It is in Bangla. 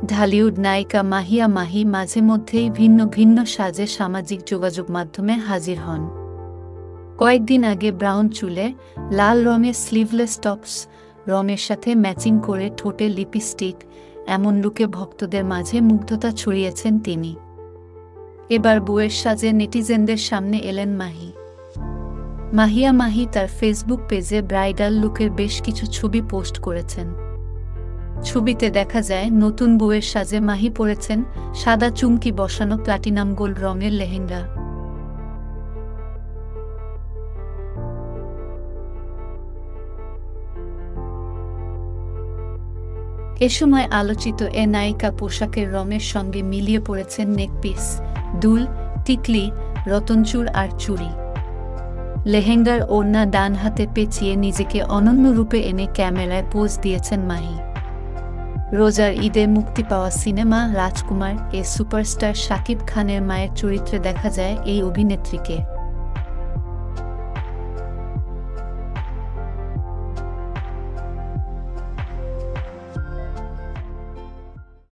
ঢালিউড নায়িকা মাহিয়া মাহি মাঝে মধ্যেই ভিন্ন ভিন্ন সাজে সামাজিক যোগাযোগ মাধ্যমে হাজির হন। কয়েকদিন আগে ব্রাউন চুলে, লাল রঙের স্লিভলেস টপস, রঙের সাথে ম্যাচিং করে ঠোঁটে লিপস্টিক, এমন লুকে ভক্তদের মাঝে মুগ্ধতা ছড়িয়েছেন তিনি। এবার বউয়ের সাজে নেটিজেনদের সামনে এলেন মাহি। মাহিয়া মাহি তার ফেসবুক পেজে ব্রাইডাল লুকের বেশ কিছু ছবি পোস্ট করেছেন। ছবিতে দেখা যায় নতুন বউয়ের সাজে মাহি পরেছেন সাদা চুমকি বসানো প্লাটিনাম গোল্ড রঙের লেহেঙ্গা। এ সময় আলোচিত এ নায়িকা পোশাকের রঙের সঙ্গে মিলিয়ে পড়েছেন নেকপিস, দুল, টিকলি, রতনচূড় আর চুড়ি। লেহেঙ্গার ওড়না ডান হাতে পেঁচিয়ে নিজেকে অনন্য রূপে এনে ক্যামেরায় পোজ দিয়েছেন মাহি। রোজার ঈদে মুক্তি পাওয়া সিনেমা রাজকুমার এ সুপারস্টার শাকিব খানের মায়ের চরিত্রে দেখা যায় এই অভিনেত্রীকে।